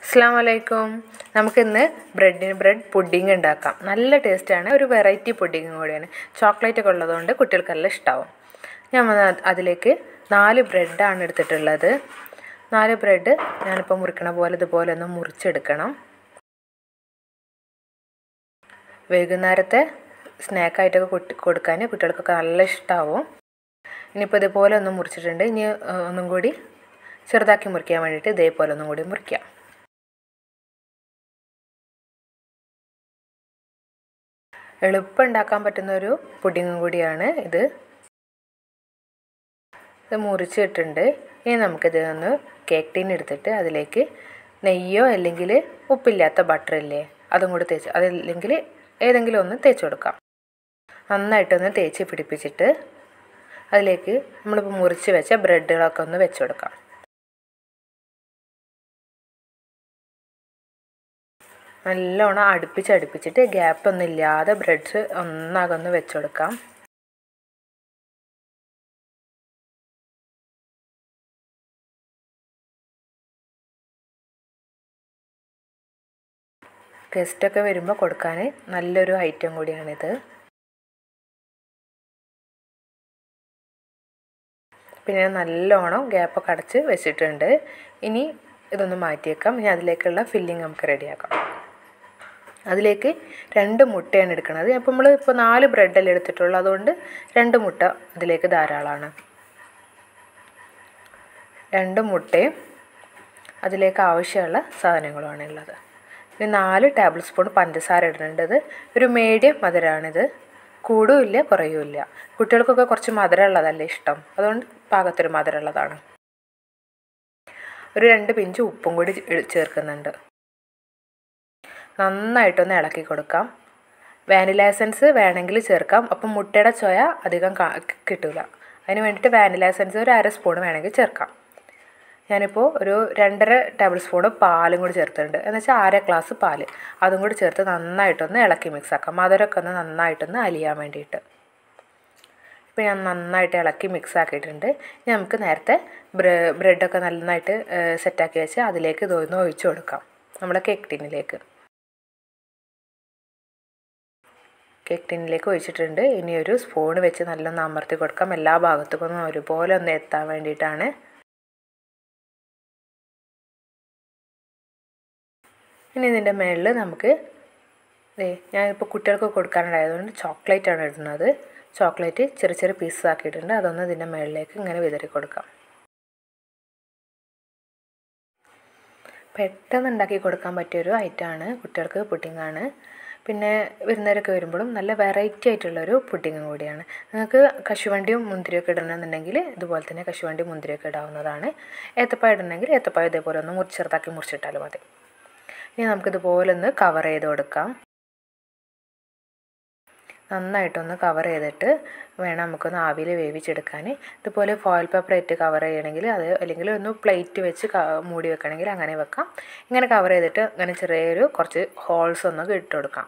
അസ്സലാമലൈക്കും. നമുക്കിന്ന് bread pudding ഉണ്ടാക്കാം. നല്ല ടേസ്റ്റാണ്, ഒരു വെറൈറ്റി പുഡിംഗ് കൂടിയാണ്. ചോക്ലേറ്റ് ഒക്കെ ഉള്ളതുകൊണ്ട് കുട്ടികൾക്കെല്ലാം ഇഷ്ടമാവും. അതിലേക്ക് 4 ബ്രെഡാണ് എടുത്തിട്ടുള്ളത്. 4 ബ്രെഡ് ഞാനിപ്പോൾ മുറിക്കണ പോലെ ഇതുപോലെ ഒന്ന് മുറിച്ചെടുക്കണം. വൈകുന്നേരത്തെ സ്നാക്കായിട്ടൊക്കെ കൊടുക്കാൻ കുട്ടികൾക്കൊക്കെ നല്ല ഇഷ്ടമാവും. ഇനിയിപ്പോൾ ഇതുപോലെ ഒന്ന് മുറിച്ചിട്ടുണ്ട്. ഇനി ഒന്നും കൂടി ചെറുതാക്കി മുറിക്കാൻ വേണ്ടിയിട്ട് ഇതേപോലെ ഒന്നും കൂടി മുറിക്കാം. എളുപ്പം ഉണ്ടാക്കാൻ പറ്റുന്നൊരു പുഡിങ്ങും കൂടിയാണ് ഇത്. ഇത് മുറിച്ചിട്ടുണ്ട്. ഇനി നമുക്കിത് ഒന്ന് കേക്ക് ടീൻ എടുത്തിട്ട് അതിലേക്ക് നെയ്യോ അല്ലെങ്കിൽ ഉപ്പില്ലാത്ത ബട്ടറില്ലേ അതും കൂടി തേച്ച്, അതല്ലെങ്കിൽ ഏതെങ്കിലും ഒന്ന് തേച്ച് കൊടുക്കാം. നന്നായിട്ടൊന്ന് തേച്ച് പിടിപ്പിച്ചിട്ട് അതിലേക്ക് നമ്മളിപ്പോൾ മുറിച്ച് വെച്ച ബ്രെഡുകളൊക്കെ ഒന്ന് വെച്ച് കൊടുക്കാം. നല്ലോണം അടുപ്പിച്ചിട്ട് ഗ്യാപ്പൊന്നും ഇല്ലാതെ ബ്രെഡ്സ് ഒന്നാകൊന്ന് വെച്ച് കൊടുക്കാം. ഗസ്റ്റൊക്കെ വരുമ്പോൾ കൊടുക്കാൻ നല്ലൊരു ഐറ്റം കൂടിയാണിത്. പിന്നെ നല്ലോണം ഗ്യാപ്പൊക്കെ അടച്ച് വെച്ചിട്ടുണ്ട്. ഇനി ഇതൊന്ന് മാറ്റിയേക്കാം. ഇനി അതിലേക്കുള്ള ഫില്ലിങ് നമുക്ക് റെഡിയാക്കാം. അതിലേക്ക് 2 മുട്ടയാണ് എടുക്കുന്നത്. അപ്പോൾ നമ്മൾ 4 ബ്രെഡല്ലേ എടുത്തിട്ടുള്ളൂ, അതുകൊണ്ട് 2 മുട്ട അതിലേക്ക് ധാരാളമാണ്. 2 മുട്ടയും അതിലേക്ക് ആവശ്യമുള്ള സാധനങ്ങളുമാണ് ഉള്ളത്. ഇനി 4 ടേബിൾ സ്പൂൺ പഞ്ചസാര ഇടുന്നുണ്ട്. ഒരു മീഡിയം മധുരമാണിത്, കൂടുമില്ല കുറയുമില്ല. കുട്ടികൾക്കൊക്കെ കുറച്ച് മധുരമുള്ളതല്ലേ ഇഷ്ടം, അതുകൊണ്ട് പാകത്തൊരു മധുരമുള്ളതാണ്. ഒരു 2 പിഞ്ച് ഉപ്പും കൂടി ചേർക്കുന്നുണ്ട്. നന്നായിട്ടൊന്ന് ഇളക്കി കൊടുക്കാം. വാനില എസൻസ് വേണമെങ്കിൽ ചേർക്കാം, അപ്പം മുട്ടയുടെ ചൊയ അധികം കിട്ടില്ല. അതിന് വേണ്ടിയിട്ട് വാനില എസൻസ് ഒരു 1/2 സ്പൂൺ വേണമെങ്കിൽ ചേർക്കാം. ഞാനിപ്പോൾ ഒരു 2.5 ടേബിൾ സ്പൂൺ പാലും കൂടി ചേർത്തിട്ടുണ്ട്. എന്നുവെച്ചാൽ 1/2 ഗ്ലാസ് പാൽ, അതും കൂടി ചേർത്ത് നന്നായിട്ടൊന്ന് ഇളക്കി മിക്സ് ആക്കാം. മധുരമൊക്കെ ഒന്ന് നന്നായിട്ടൊന്ന് അലിയാൻ വേണ്ടിയിട്ട്. ഇപ്പോൾ ഞാൻ നന്നായിട്ട് ഇളക്കി മിക്സ് ആക്കിയിട്ടുണ്ട്. ഇനി നമുക്ക് നേരത്തെ ബ്രെഡൊക്കെ നന്നായിട്ട് സെറ്റാക്കി വെച്ച് അതിലേക്ക് ഇതൊന്ന് ഒഴിച്ചു കൊടുക്കാം. നമ്മുടെ കേക്ക് ടിന്നിലേക്ക് ഒഴിച്ചിട്ടുണ്ട്. ഇനി ഒരു സ്പൂൺ വെച്ച് നല്ലൊന്ന് അമർത്തി കൊടുക്കാം. എല്ലാ ഭാഗത്തേക്കൊന്നും ഒരുപോലെ ഒന്ന് എത്താൻ വേണ്ടിയിട്ടാണ്. ഇനി ഇതിൻ്റെ മുകളിൽ നമുക്ക് ഞാനിപ്പോൾ കുട്ടികൾക്ക് കൊടുക്കാനുണ്ടായതുകൊണ്ട് ചോക്ലേറ്റാണ് ഇടുന്നത്. ചോക്ലേറ്റ് ചെറിയ പീസസ് ആക്കിയിട്ടുണ്ട്. അതൊന്ന് ഇതിൻ്റെ മുകളിലേക്ക് ഇങ്ങനെ വിതറി കൊടുക്കാം. പെട്ടെന്ന് ഉണ്ടാക്കി കൊടുക്കാൻ പറ്റിയൊരു ഐറ്റമാണ് കുട്ടികൾക്ക് പുഡിങ്ങാണ്. പിന്നെ വിരുന്നേരൊക്കെ വരുമ്പോഴും നല്ല വെറൈറ്റി ആയിട്ടുള്ളൊരു പുഡിങ്ങും കൂടിയാണ്. നിങ്ങൾക്ക് കശുവണ്ടിയും മുന്തിരിയൊക്കെ ഇടണമെന്നുണ്ടെങ്കിൽ ഇതുപോലെ തന്നെ കശുവണ്ടിയും മുന്തിരിയൊക്കെ ഇടാവുന്നതാണ്. ഏത്തപ്പഴം ഇടണമെങ്കിൽ ഏത്തപ്പഴം ഇതേപോലെ ഒന്ന് ചെറുതാക്കി മുറിച്ചിട്ടാലും മതി. ഇനി നമുക്കിതുപോലെ ഒന്ന് കവർ ചെയ്ത് കൊടുക്കാം. നന്നായിട്ടൊന്ന് കവർ ചെയ്തിട്ട് വേണം നമുക്കൊന്ന് ആവിയിൽ വേവിച്ചെടുക്കാൻ. ഇതുപോലെ ഫോയിൽ പേപ്പർ ഇട്ട് കവർ ചെയ്യണമെങ്കിൽ അത്, അല്ലെങ്കിൽ ഒന്ന് പ്ലേറ്റ് വെച്ച് മൂടി വെക്കണമെങ്കിൽ അങ്ങനെ വെക്കാം. ഇങ്ങനെ കവർ ചെയ്തിട്ട് ഇങ്ങനെ ചെറിയൊരു കുറച്ച് ഹോൾസ് ഒന്ന് ഇട്ട് കൊടുക്കാം.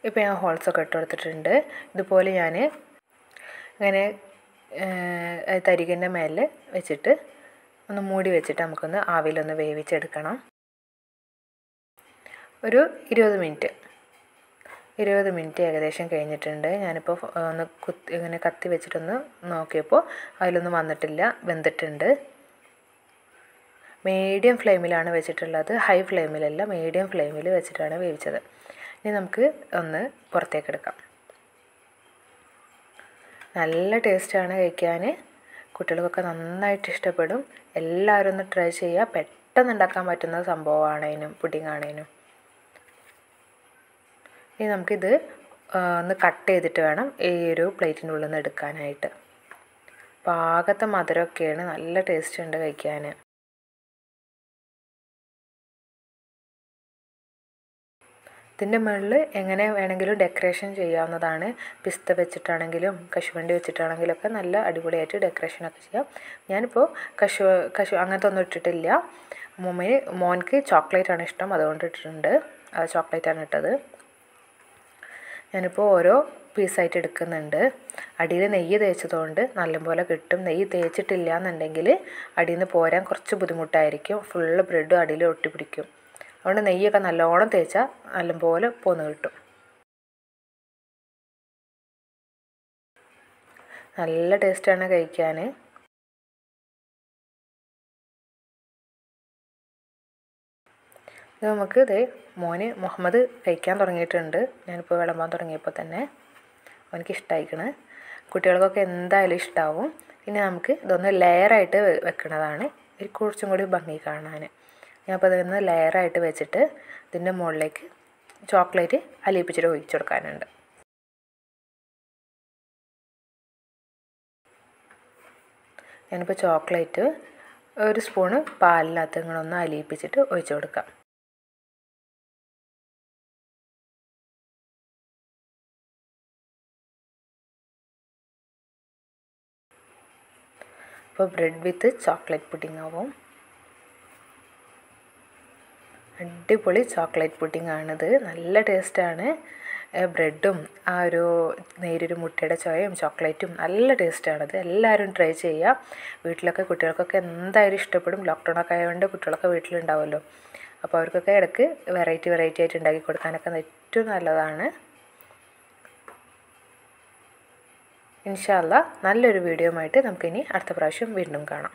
ഇപ്പോൾ ഞാൻ ഹോൾസൊക്കെ ഇട്ട് കൊടുത്തിട്ടുണ്ട്. ഇതുപോലെ ഞാൻ ഇങ്ങനെ തരികിൻ്റെ മേലെ വെച്ചിട്ട് ഒന്ന് മൂടി വെച്ചിട്ട് നമുക്കൊന്ന് ആവിയിലൊന്ന് വേവിച്ചെടുക്കണം. ഒരു 20 മിനിറ്റ് ഏകദേശം കഴിഞ്ഞിട്ടുണ്ട്. ഞാനിപ്പോൾ ഒന്ന് ഇങ്ങനെ കത്തി വെച്ചിട്ടൊന്ന് നോക്കിയപ്പോൾ അതിലൊന്നും വന്നിട്ടില്ല, വെന്തിട്ടുണ്ട്. മീഡിയം ഫ്ലെയിമിലാണ് വെച്ചിട്ടുള്ളത്, ഹൈ ഫ്ലെയിമിലല്ല, മീഡിയം ഫ്ലെയിമിൽ വെച്ചിട്ടാണ് വേവിച്ചത്. ഇനി നമുക്ക് ഒന്ന് പുറത്തേക്ക് എടുക്കാം. നല്ല ടേസ്റ്റാണ് കഴിക്കാൻ, കുട്ടികൾക്കൊക്കെ നന്നായിട്ട് ഇഷ്ടപ്പെടും. എല്ലാവരും ഒന്ന് ട്രൈ ചെയ്യുക. പെട്ടെന്ന് ഉണ്ടാക്കാൻ പറ്റുന്ന സംഭവമാണേനും പുഡിങ്ങാണേനും. ഇനി നമുക്കിത് ഒന്ന് കട്ട് ചെയ്തിട്ട് വേണം ഈ ഒരു പ്ലേറ്റിൻ്റെ ഉള്ളിൽ നിന്ന് എടുക്കാനായിട്ട്. പാകത്തെ മധുരമൊക്കെയാണ്, നല്ല ടേസ്റ്റ് ഉണ്ട് കഴിക്കാൻ. ഇതിൻ്റെ മുകളിൽ എങ്ങനെ വേണമെങ്കിലും ഡെക്കറേഷൻ ചെയ്യാവുന്നതാണ്. പിസ്ത വെച്ചിട്ടാണെങ്കിലും കശുവണ്ടി വെച്ചിട്ടാണെങ്കിലും ഒക്കെ നല്ല അടിപൊളിയായിട്ട് ഡെക്കറേഷനൊക്കെ ചെയ്യാം. ഞാനിപ്പോൾ കശു അങ്ങനത്തെ ഒന്നും ഇട്ടിട്ടില്ല. മോൻക്ക് ചോക്ലേറ്റാണ് ഇഷ്ടം, അതുകൊണ്ട് ഇട്ടിട്ടുണ്ട്. അത് ചോക്ലേറ്റാണ് ഇട്ടത്. ഞാനിപ്പോൾ ഓരോ പീസായിട്ട് എടുക്കുന്നുണ്ട്. അടിയിൽ നെയ്യ് തേച്ചതുകൊണ്ട് നല്ലപോലെ കിട്ടും. നെയ്യ് തേച്ചിട്ടില്ല എന്നുണ്ടെങ്കിൽ അടിയിൽ നിന്ന് പോരാൻ കുറച്ച് ബുദ്ധിമുട്ടായിരിക്കും. ഫുള്ള് ബ്രെഡും അടിയിൽ ഒട്ടിപ്പിടിക്കും. അതുകൊണ്ട് നെയ്യൊക്കെ നല്ലോണം തേച്ചാൽ നല്ലപോലെ പോന്ന് കിട്ടും. നല്ല ടേസ്റ്റാണ് കഴിക്കാൻ. ഇത് നമുക്ക് മോന് മുഹമ്മദ് കഴിക്കാൻ തുടങ്ങിയിട്ടുണ്ട്. ഞാനിപ്പോൾ വിളമ്പാൻ തുടങ്ങിയപ്പോൾ തന്നെ അവനക്ക് ഇഷ്ടമായിക്കണ്. കുട്ടികൾക്കൊക്കെ എന്തായാലും ഇഷ്ടമാവും. ഇനി നമുക്ക് ഇതൊന്ന് ലെയറായിട്ട് വെക്കുന്നതാണ് കുറച്ചും കൂടി ഭംഗി കാണാൻ. ഞാനിപ്പോൾ ഇതൊന്ന് ലെയറായിട്ട് വെച്ചിട്ട് ഇതിൻ്റെ മുകളിലേക്ക് ചോക്ലേറ്റ് അലിയിപ്പിച്ചിട്ട് ഒഴിച്ചു കൊടുക്കാനുണ്ട്. ഞാനിപ്പോൾ ചോക്ലേറ്റ് ഒരു സ്പൂണ് പാലിനകത്ത് ഇങ്ങനെ ഒന്ന് അലിയിപ്പിച്ചിട്ട് ഒഴിച്ചു കൊടുക്കാം. അപ്പോൾ ബ്രെഡ് വിത്ത് ചോക്ലേറ്റ് പുഡിംഗ് ആവും. അടിപൊളി ചോക്ലേറ്റ് പുഡിംഗ് ആണിത്. നല്ല ടേസ്റ്റാണ്. ബ്രെഡും ആ ഒരു നേരിയൊരു മുട്ടയുടെ ചൊയയും ചോക്ലേറ്റും നല്ല ടേസ്റ്റാണിത്. എല്ലാവരും ട്രൈ ചെയ്യുക. വീട്ടിലൊക്കെ കുട്ടികൾക്കൊക്കെ എന്തായാലും ഇഷ്ടപ്പെടും. ലോക്ക്ഡൗണൊക്കെ ആയതുകൊണ്ട് കുട്ടികളൊക്കെ വീട്ടിലുണ്ടാവുമല്ലോ. അപ്പോൾ അവർക്കൊക്കെ ഇടയ്ക്ക് വെറൈറ്റി ആയിട്ട് ഉണ്ടാക്കി കൊടുക്കാനൊക്കെ ഏറ്റവും നല്ലതാണ്. ഇൻഷാ അല്ലാഹ് നല്ലൊരു വീഡിയോ ആയിട്ട് നമുക്കിനി അടുത്ത പ്രാവശ്യം വീണ്ടും കാണാം.